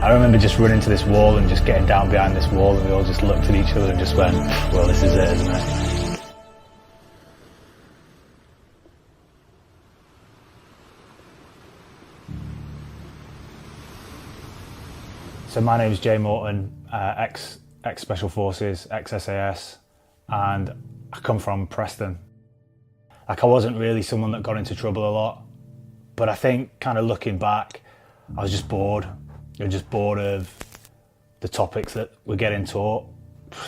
I remember just running to this wall and just getting down behind this wall, and we all just looked at each other and just went, well, this is it, isn't it? So my name's Jay Morton, ex-Special Forces, ex-SAS, and I come from Preston. Like, I wasn't really someone that got into trouble a lot, but I think kind of looking back, I was just bored. I was just bored of the topics that were getting taught.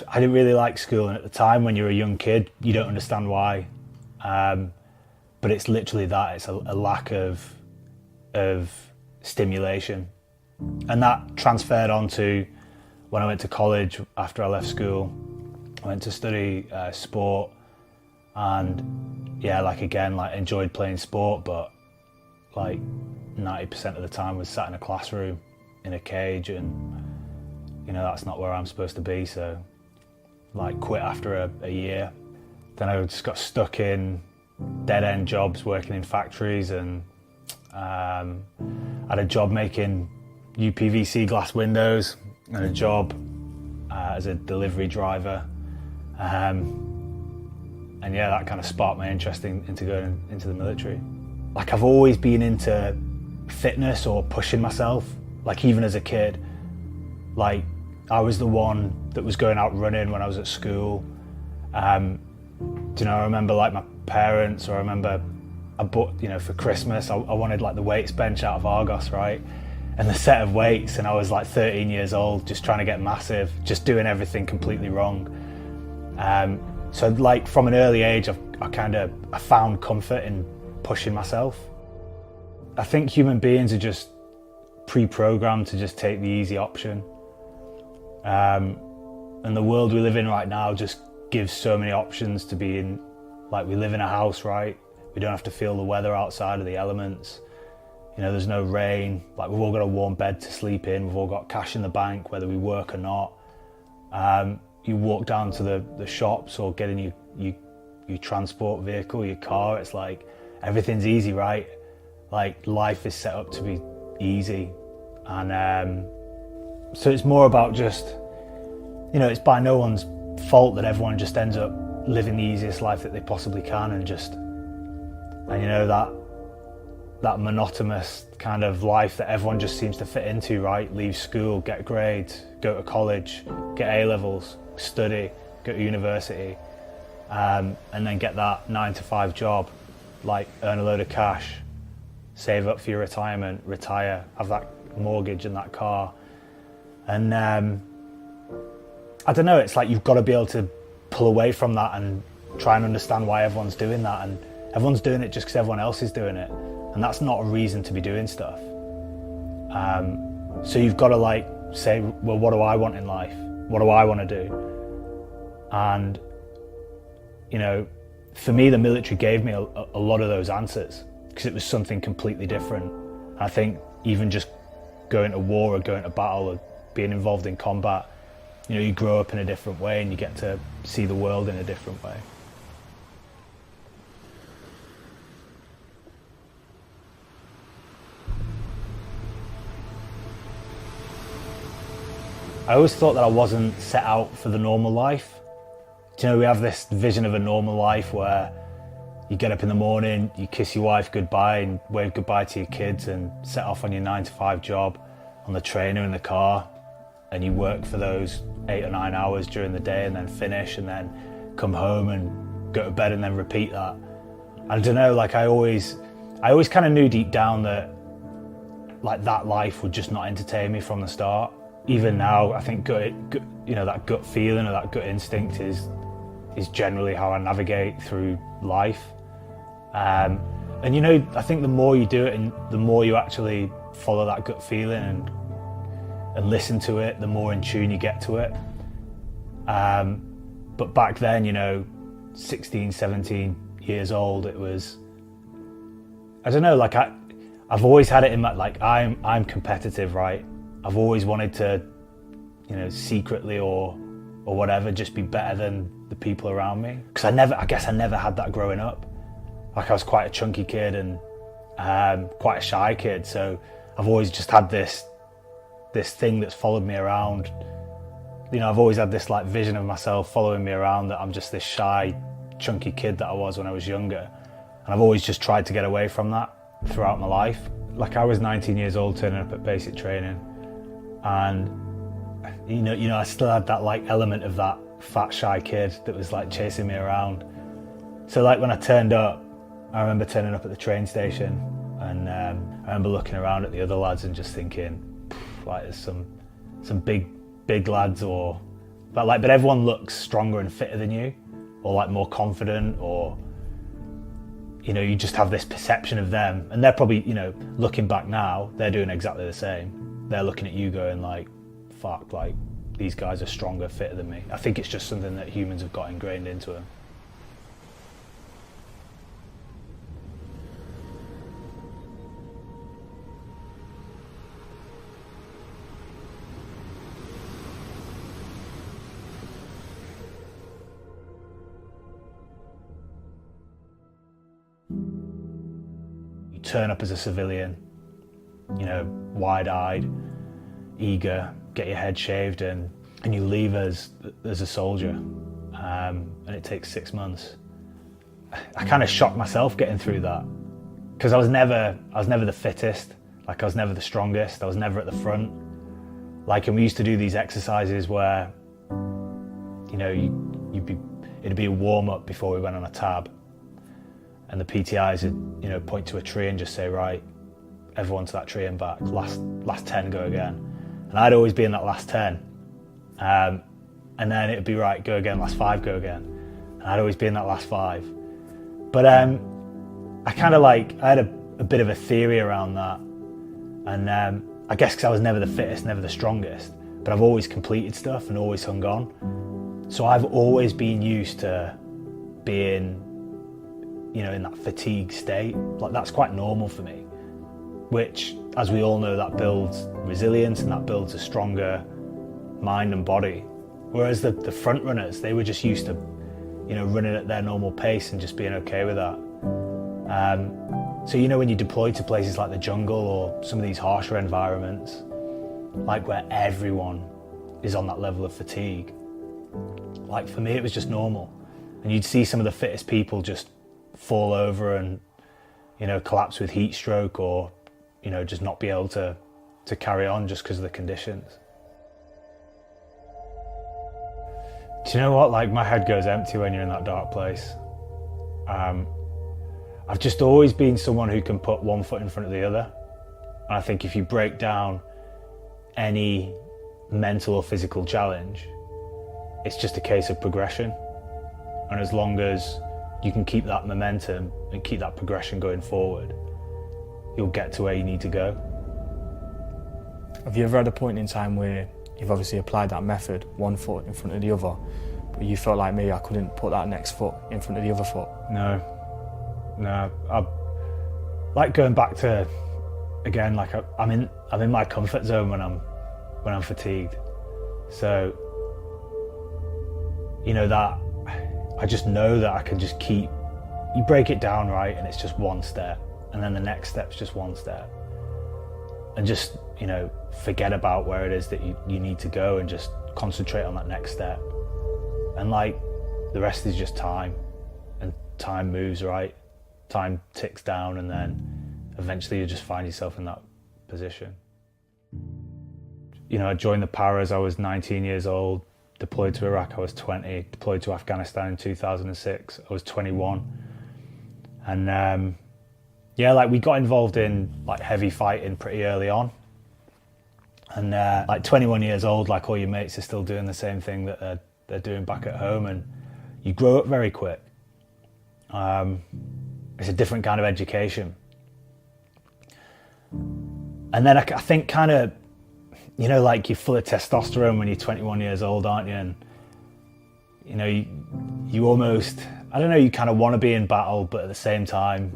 I didn't really like school, and at the time when you're a young kid, you don't understand why. But it's literally that, it's a lack of stimulation. And that transferred on to when I went to college after I left school. I went to study sport, and yeah, like again, like enjoyed playing sport, but like 90% of the time was sat in a classroom in a cage, and you know, that's not where I'm supposed to be. So like quit after a year. Then I just got stuck in dead-end jobs working in factories, and had a job making UPVC glass windows and a job as a delivery driver. And yeah, that kind of sparked my interest into going into the military. Like, I've always been into fitness or pushing myself. Like, even as a kid, like I was the one that was going out running when I was at school. Do you know, I remember like my parents, or I remember I bought, you know, for Christmas, I wanted like the weights bench out of Argos, right? And the set of weights, and I was like 13 years old, just trying to get massive, just doing everything completely wrong. So like from an early age, I found comfort in pushing myself. I think human beings are just pre-programmed to just take the easy option. And the world we live in right now just gives so many options to be in. Like, we live in a house, right? We don't have to feel the weather outside of the elements. You know, there's no rain. Like, we've all got a warm bed to sleep in. We've all got cash in the bank, whether we work or not. You walk down to the shops or get in your transport vehicle, your car. It's like everything's easy, right? Like, life is set up to be easy. And so it's more about just, you know, it's by no one's fault that everyone just ends up living the easiest life that they possibly can, and you know, that monotonous kind of life that everyone just seems to fit into, right? Leave school, get grades, go to college, get A-levels, study, go to university, and then get that 9-to-5 job, like earn a load of cash, save up for your retirement, retire, have that mortgage and that car. And I don't know, it's like you've got to be able to pull away from that and try and understand why everyone's doing that. And everyone's doing it just because everyone else is doing it. And that's not a reason to be doing stuff. So you've got to like say, well, what do I want in life? What do I want to do? And, you know, for me, the military gave me a lot of those answers, because it was something completely different. I think even just going to war or going to battle or being involved in combat, you know, you grow up in a different way and you get to see the world in a different way. I always thought that I wasn't set out for the normal life. Do you know, we have this vision of a normal life where you get up in the morning, you kiss your wife goodbye and wave goodbye to your kids and set off on your 9-to-5 job on the train or in the car, and you work for those 8 or 9 hours during the day and then finish and then come home and go to bed and then repeat that. I don't know, like I always kind of knew deep down that like that life would just not entertain me from the start. Even now, I think you know, that gut feeling or that gut instinct is generally how I navigate through life. And you know, I think the more you do it and the more you actually follow that gut feeling and listen to it, the more in tune you get to it. But back then, you know, 16, 17 years old, it was, I don't know, like I've always had it in my, like I'm competitive, right? I've always wanted to, you know, secretly or whatever, just be better than the people around me. Because I guess I never had that growing up. Like, I was quite a chunky kid and quite a shy kid, so I've always just had this this thing that's followed me around. You know, I've always had this like vision of myself following me around, that I'm just this shy, chunky kid that I was when I was younger. And I've always just tried to get away from that throughout my life. Like, I was 19 years old turning up at basic training, and you know, I still had that like element of that fat, shy kid that was like chasing me around. So like when I turned up, I remember turning up at the train station, and I remember looking around at the other lads and just thinking, like, there's some big lads, but everyone looks stronger and fitter than you, or like more confident, or you know, you just have this perception of them, and they're probably, you know, looking back now, they're doing exactly the same. They're looking at you going like, fuck, like these guys are stronger, fitter than me. I think it's just something that humans have got ingrained into them. You turn up as a civilian, you know, wide-eyed, eager, get your head shaved, and you leave as a soldier, and it takes 6 months. I kind of shocked myself getting through that, because I was never the fittest, like I was never the strongest, I was never at the front. Like, and we used to do these exercises where, you know, it'd be a warm-up before we went on a tab, and the PTIs would, you know, point to a tree and just say, right, everyone to that tree and back, last 10, go again. And I'd always be in that last 10. And then it'd be, right, go again, last 5, go again. And I'd always be in that last 5. But I kind of like, I had a bit of a theory around that. And I guess because I was never the fittest, never the strongest, but I've always completed stuff and always hung on. So I've always been used to being, you know, in that fatigue state. Like, that's quite normal for me, which, as we all know, that builds resilience and that builds a stronger mind and body. Whereas the front runners, they were just used to, you know, running at their normal pace and just being okay with that. So, you know, when you deploy to places like the jungle or some of these harsher environments, like where everyone is on that level of fatigue, like for me, it was just normal. And you'd see some of the fittest people just fall over and, you know, collapse with heat stroke, or, you know, just not be able to carry on just because of the conditions. Do you know what? Like, my head goes empty when you're in that dark place. I've just always been someone who can put one foot in front of the other. And I think if you break down any mental or physical challenge, it's just a case of progression. And as long as you can keep that momentum and keep that progression going forward, you'll get to where you need to go. Have you ever had a point in time where you've obviously applied that method, one foot in front of the other, but you felt like, me, I couldn't put that next foot in front of the other foot? No. I like going back to, again, like I'm in my comfort zone when I'm fatigued. So, you know, that I just know that I can just keep, you break it down, right, and it's just one step, and then the next step's just one step, and just, you know, forget about where it is that you need to go and just concentrate on that next step. And like, the rest is just time, and time moves, right? Time ticks down, and then eventually you just find yourself in that position. You know, I joined the Paras, I was 19 years old, deployed to Iraq, I was 20, deployed to Afghanistan in 2006, I was 21. And yeah, like, we got involved in like heavy fighting pretty early on. And like 21 years old, like, all your mates are still doing the same thing that they're doing back at home, and you grow up very quick. It's a different kind of education. And then I think kind of, you know, like, you're full of testosterone when you're 21 years old, aren't you? And, you know, you almost, I don't know, you kind of want to be in battle, but at the same time,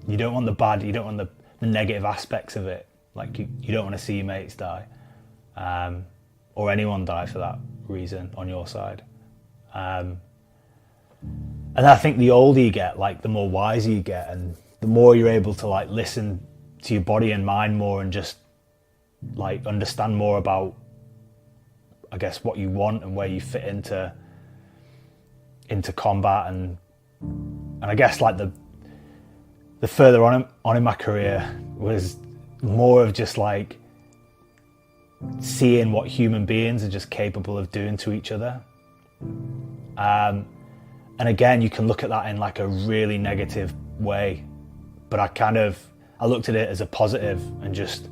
you don't want the bad, you don't want the negative aspects of it. Like, you don't want to see your mates die, or anyone die for that reason on your side. And I think the older you get, like, the more wiser you get, and the more you're able to like listen to your body and mind more, and just like understand more about, I guess, what you want and where you fit into combat, and I guess like the further on in my career was more of just like seeing what human beings are just capable of doing to each other. And again, you can look at that in like a really negative way, but I looked at it as a positive, and just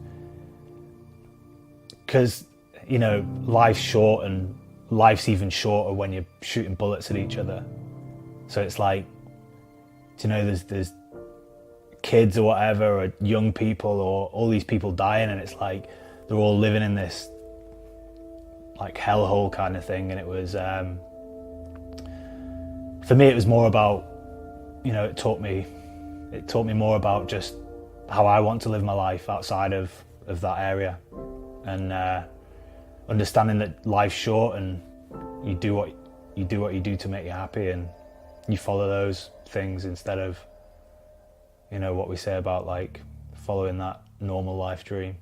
because, you know, life's short, and life's even shorter when you're shooting bullets at each other. So it's like, you know, there's kids or whatever, or young people, or all these people dying, and it's like they're all living in this like hellhole kind of thing. And it was, for me, it was more about, you know, it taught me more about just how I want to live my life outside of that area, and understanding that life's short, and you do what you do to make you happy, and you follow those things instead of, you know, what we say about like following that normal life dream.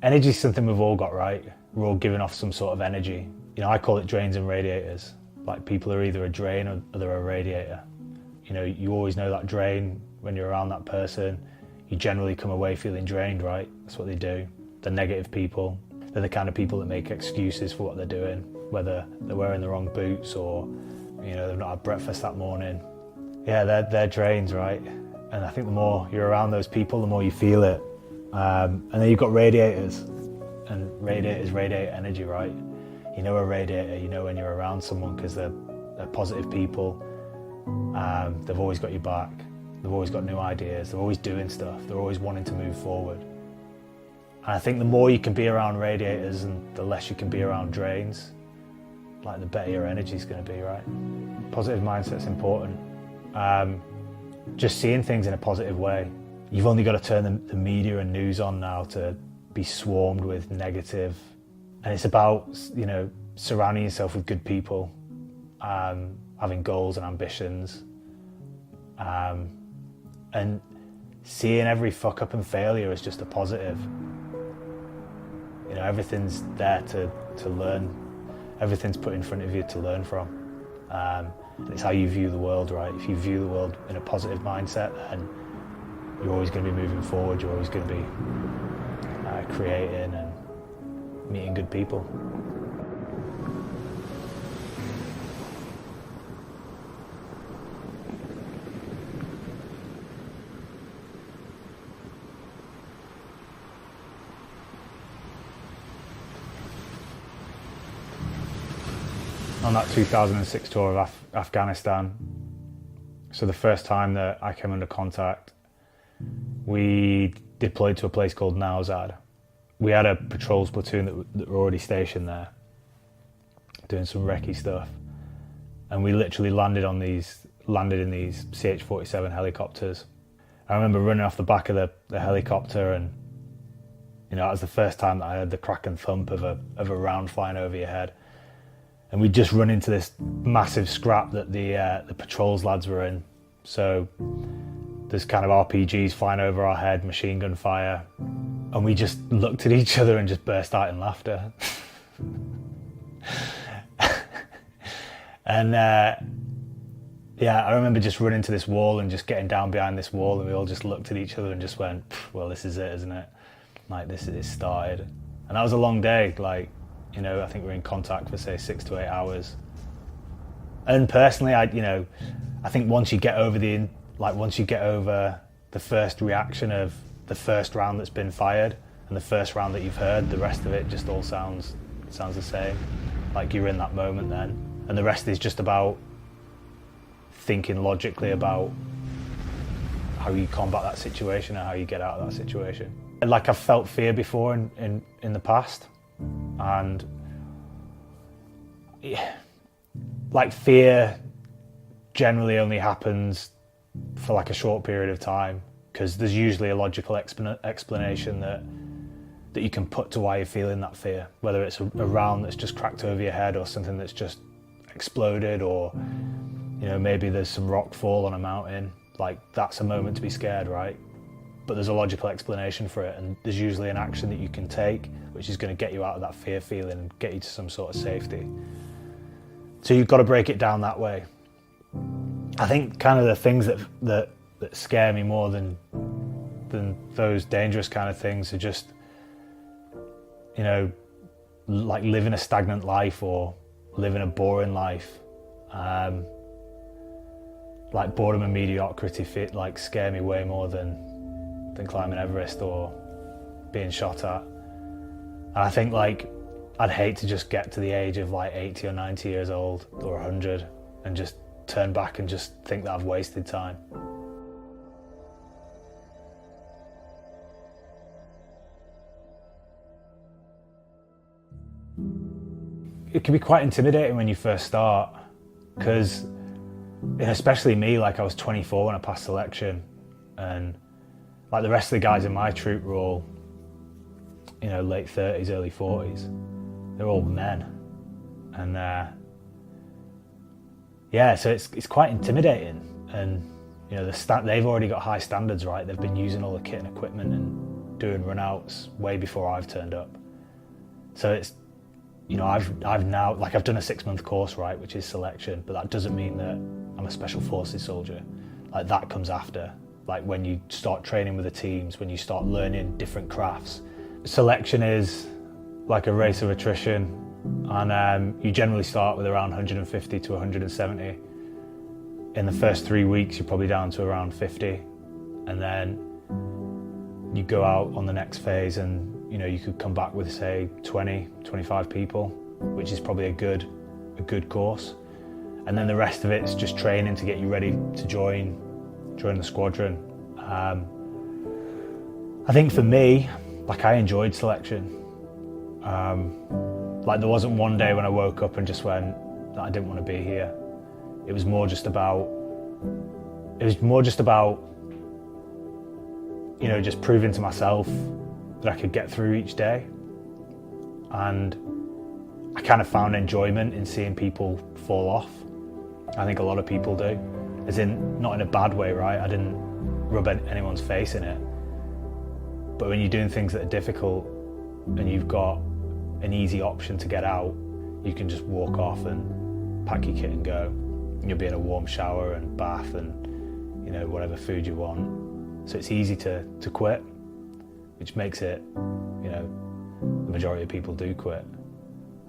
Energy is something we've all got, right? We're all giving off some sort of energy. You know, I call it drains and radiators. Like, people are either a drain or they're a radiator. You know, you always know that drain when you're around that person. You generally come away feeling drained, right? That's what they do. The negative people, they're the kind of people that make excuses for what they're doing, whether they're wearing the wrong boots or, you know, they've not had breakfast that morning. Yeah, they're drains, right? And I think the more you're around those people, the more you feel it. And then you've got radiators, and radiators radiate energy, right? You know a radiator, you know when you're around someone, because they're positive people. They've always got your back. They've always got new ideas. They're always doing stuff. They're always wanting to move forward. And I think the more you can be around radiators and the less you can be around drains, like the better your energy's going to be, right? Positive mindset's important. Just seeing things in a positive way. You've only got to turn the media and news on now to be swarmed with negative. And it's about, you know, surrounding yourself with good people, having goals and ambitions, and seeing every fuck up and failure as just a positive. You know, everything's there to learn. Everything's put in front of you to learn from. And it's how you view the world, right? If you view the world in a positive mindset, then you're always going to be moving forward. You're always going to be creating and meeting good people. On that 2006 tour of Afghanistan, so the first time that I came under contact, we deployed to a place called Nowzad. We had a patrols platoon that were already stationed there, doing some recce stuff, and we literally landed in these CH-47 helicopters. I remember running off the back of the helicopter, and you know, that was the first time that I heard the crack and thump of a round flying over your head. And we'd just run into this massive scrap that the patrols lads were in. So there's kind of RPGs flying over our head, machine gun fire, and we just looked at each other and just burst out in laughter. And yeah, I remember just running to this wall and just getting down behind this wall, and we all just looked at each other and just went, well, this is it, isn't it? Like, this is started. And that was a long day. Like, you know, I think we were in contact for, say, 6 to 8 hours. And personally, I think once you get over the first reaction of the first round that's been fired and the first round that you've heard, the rest of it just all sounds the same. Like, you're in that moment then. And the rest is just about thinking logically about how you combat that situation and how you get out of that situation. Like, I've felt fear before in the past. And yeah, like, fear generally only happens for like a short period of time, because there's usually a logical explanation that you can put to why you're feeling that fear, whether it's a round that's just cracked over your head or something that's just exploded, or, you know, maybe there's some rock fall on a mountain. Like, that's a moment to be scared, right? but there's a logical explanation for it, and there's usually an action that you can take which is going to get you out of that fear feeling and get you to some sort of safety. So you've got to break it down that way. I think kind of the things that scare me more than those dangerous kind of things are just, you know, like living a stagnant life or living a boring life. Like boredom and mediocrity scare me way more than climbing Everest or being shot at. And I think like I'd hate to just get to the age of like 80 or 90 years old or 100 and just turn back and just think that I've wasted time. It can be quite intimidating when you first start, because especially me, like I was 24 when I passed selection, and like the rest of the guys in my troop were all, you know, late 30s, early 40s. They're all men, and yeah, so it's quite intimidating. And you know, they've already got high standards, right? They've been using all the kit and equipment and doing run-outs way before I've turned up. So it's, you know, I've now, like I've done a 6-month course, right, which is selection, but that doesn't mean that I'm a special forces soldier. Like that comes after, like when you start training with the teams, when you start learning different crafts. Selection is like a race of attrition, and you generally start with around 150 to 170. In the first 3 weeks, you're probably down to around 50, and then you go out on the next phase and, you know, you could come back with, say, 20, 25 people, which is probably a good course. And then the rest of it's just training to get you ready to join the squadron. I think for me, like I enjoyed selection. Like there wasn't one day when I woke up and just went that I didn't want to be here. It was more just about, you know, just proving to myself that I could get through each day. And I kind of found enjoyment in seeing people fall off. I think a lot of people do, as in, not in a bad way, right? I didn't rub anyone's face in it. But when you're doing things that are difficult and you've got an easy option to get out, you can just walk off and pack your kit and go. And you'll be in a warm shower and bath and, you know, whatever food you want. So it's easy to quit, which makes it, you know, the majority of people do quit.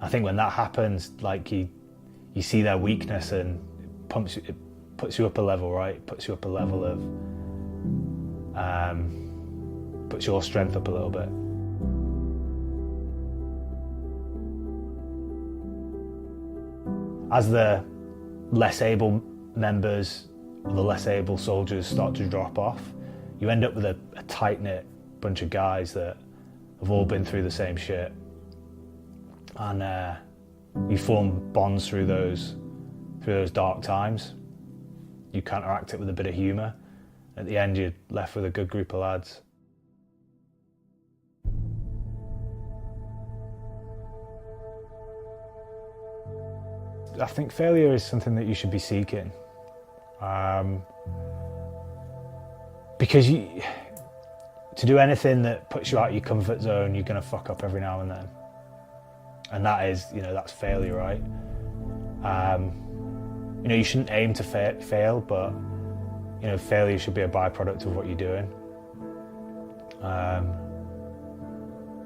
I think when that happens, like you see their weakness and it puts you up a level, right? It puts you up a level of, puts your strength up a little bit. As the less able members, the less able soldiers start to drop off, you end up with a tight-knit bunch of guys that have all been through the same shit. And you form bonds through those dark times. You counteract it with a bit of humour. At the end, you're left with a good group of lads. I think failure is something that you should be seeking. Because to do anything that puts you out of your comfort zone, you're going to fuck up every now and then. And that is, you know, that's failure, right? You know, you shouldn't aim to fail, but, you know, failure should be a byproduct of what you're doing.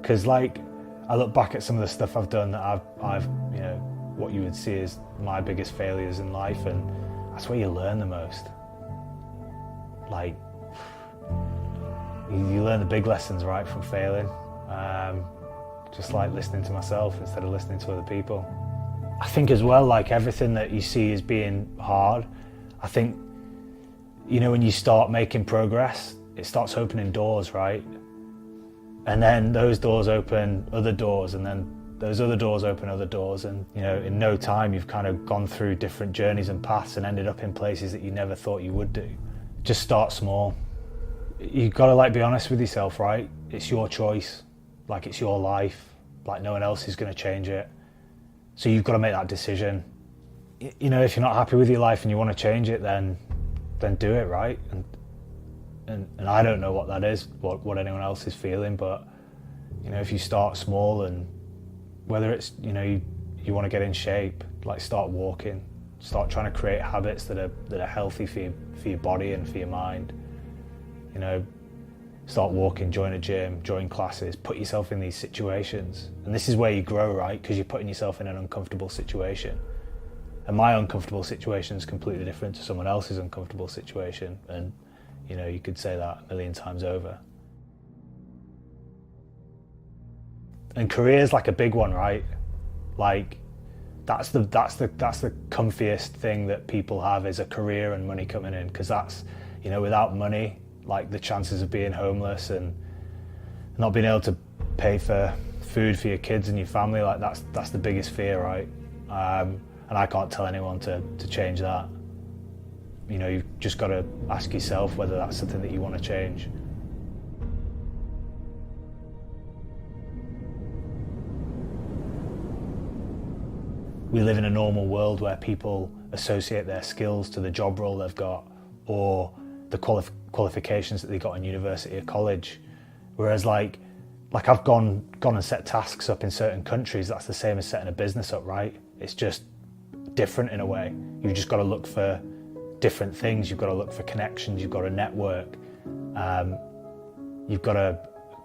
Because, like, I look back at some of the stuff I've done that I've, you know, what you would see as my biggest failures in life, and that's where you learn the most. Like, you learn the big lessons, right, from failing. Just like listening to myself instead of listening to other people. I think as well, like everything that you see as being hard, I think, you know, when you start making progress, it starts opening doors, right? And then those doors open other doors, and then those other doors open other doors, and, you know, in no time you've kind of gone through different journeys and paths and ended up in places that you never thought you would do. Just start small. You've got to, like, be honest with yourself, right? It's your choice. Like, it's your life. Like, no one else is going to change it. So you've got to make that decision. You know, if you're not happy with your life and you want to change it, then do it, right? and I don't know what that is, what anyone else is feeling, but you know, if you start small, and whether it's, you know, you want to get in shape, like start walking, start trying to create habits that are healthy for your body and for your mind. You know, start walking, join a gym, join classes, put yourself in these situations. And this is where you grow, right? Because you're putting yourself in an uncomfortable situation. And my uncomfortable situation is completely different to someone else's uncomfortable situation. And, you know, you could say that a million times over. And career's like a big one, right? Like, that's the comfiest thing that people have, is a career and money coming in. Because that's, you know, without money, like the chances of being homeless and not being able to pay for food for your kids and your family, like that's the biggest fear, right? And I can't tell anyone to change that. You know, you've just got to ask yourself whether that's something that you want to change. We live in a normal world where people associate their skills to the job role they've got, or the qualifications that they got in university or college. Whereas like I've gone and set tasks up in certain countries, that's the same as setting a business up, right? It's just different in a way. You've just got to look for different things. You've got to look for connections. You've got to network. You've got to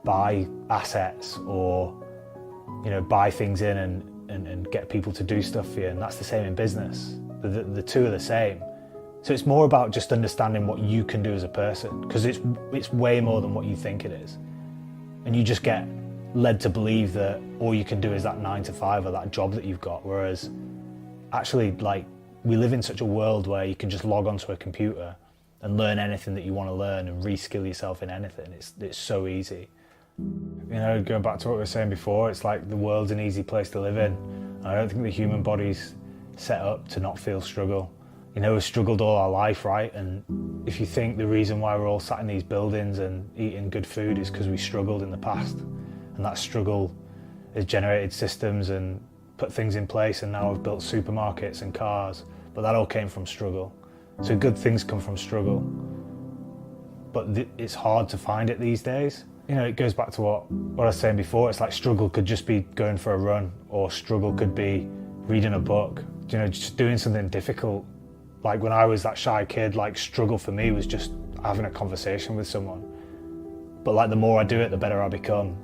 buy assets, or, you know, buy things in and get people to do stuff for you. And that's the same in business. The two are the same. So it's more about just understanding what you can do as a person, because it's way more than what you think it is. And you just get led to believe that all you can do is that 9 to 5 or that job that you've got. Whereas actually, like, we live in such a world where you can just log onto a computer and learn anything that you want to learn and reskill yourself in anything. It's so easy. You know, going back to what we were saying before, it's like the world's an easy place to live in. I don't think the human body's set up to not feel struggle. You know, we've struggled all our life, right? And if you think the reason why we're all sat in these buildings and eating good food is because we struggled in the past, and that struggle has generated systems and put things in place, and now we've built supermarkets and cars, but that all came from struggle. So good things come from struggle, but it's hard to find it these days. You know, it goes back to what I was saying before. It's like struggle could just be going for a run, or struggle could be reading a book, you know, just doing something difficult. Like when I was that shy kid, like struggle for me was just having a conversation with someone. But like the more I do it, the better I become.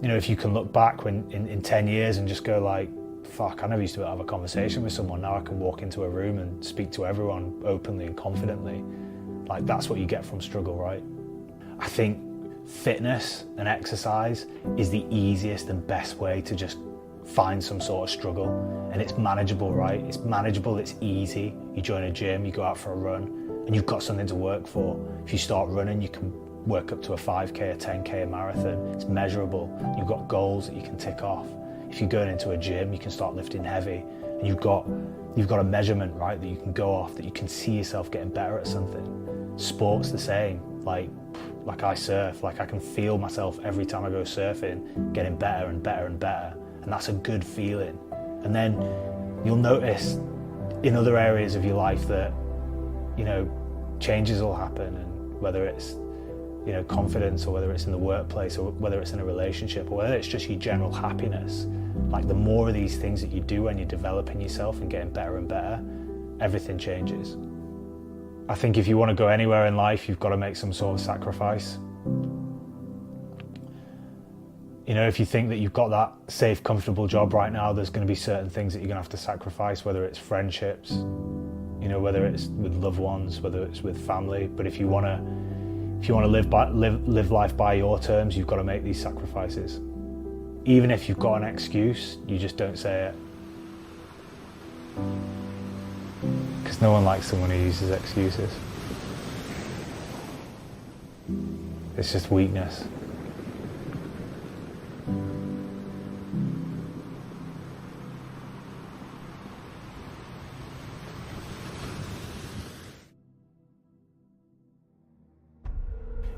You know, if you can look back in 10 years and just go like, fuck, I never used to be able to have a conversation with someone. Now I can walk into a room and speak to everyone openly and confidently. Like that's what you get from struggle, right? I think fitness and exercise is the easiest and best way to just find some sort of struggle, and it's manageable, right? It's manageable, it's easy. You join a gym, you go out for a run, and you've got something to work for. If you start running, you can work up to a 5K, a 10K, a marathon. It's measurable. You've got goals that you can tick off. If you're going into a gym, you can start lifting heavy, and you've got a measurement, right, that you can go off, that you can see yourself getting better at something. Sport's the same. Like I surf, like I can feel myself every time I go surfing getting better and better and better. And that's a good feeling. And then you'll notice in other areas of your life that, you know, changes will happen, and whether it's, you know, confidence, or whether it's in the workplace, or whether it's in a relationship, or whether it's just your general happiness. Like the more of these things that you do when you're developing yourself and getting better and better, everything changes. I think if you want to go anywhere in life, you've got to make some sort of sacrifice. You know, if you think that you've got that safe, comfortable job right now, there's going to be certain things that you're going to have to sacrifice, whether it's friendships, you know, whether it's with loved ones, whether it's with family. But if you want to live life by your terms, you've got to make these sacrifices. Even if you've got an excuse, you just don't say it. Because no one likes someone who uses excuses. It's just weakness.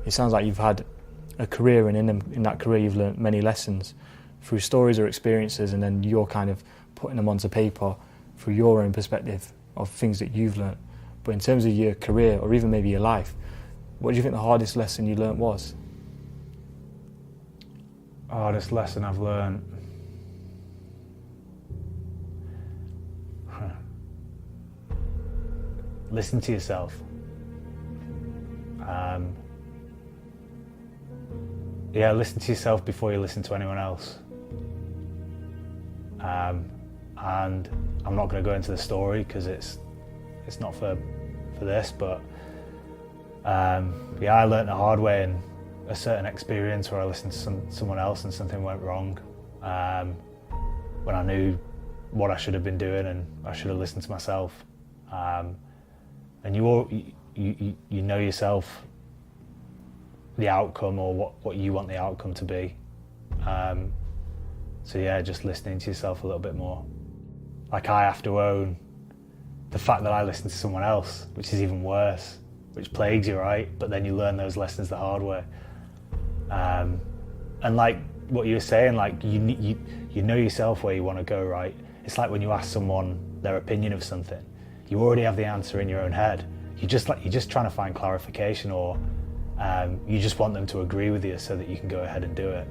It sounds like you've had a career, and in that career you've learned many lessons through stories or experiences, and then you're kind of putting them onto paper through your own perspective of things that you've learned. But in terms of your career, or even maybe your life, What do you think the hardest lesson you learnt was? Hardest lesson I've learned. Listen to yourself. Listen to yourself before you listen to anyone else. And I'm not going to go into the story because it's not for this, but I learnt the hard way in a certain experience where I listened to someone else and something went wrong, when I knew what I should have been doing and I should have listened to myself. And you know yourself, the outcome, or what you want the outcome to be. Just listening to yourself a little bit more. Like, I have to own the fact that I listened to someone else, which is even worse, which plagues you, right? But then you learn those lessons the hard way. And like what you were saying, like you know yourself where you want to go, right? It's like when you ask someone their opinion of something, you already have the answer in your own head. You're just trying to find clarification, or you just want them to agree with you so that you can go ahead and do it.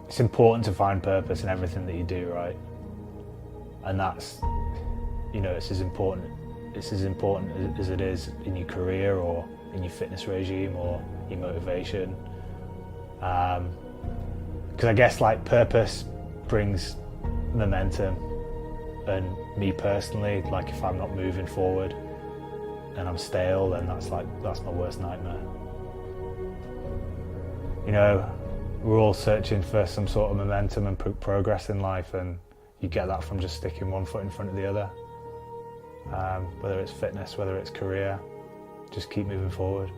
It's important to find purpose in everything that you do, right? And that's, it's as important as it is in your career or in your fitness regime or your motivation. Because I guess like purpose brings momentum, and me personally, like if I'm not moving forward and I'm stale, then that's my worst nightmare. We're all searching for some sort of momentum and progress in life, and you get that from just sticking one foot in front of the other. Whether it's fitness, whether it's career, just keep moving forward.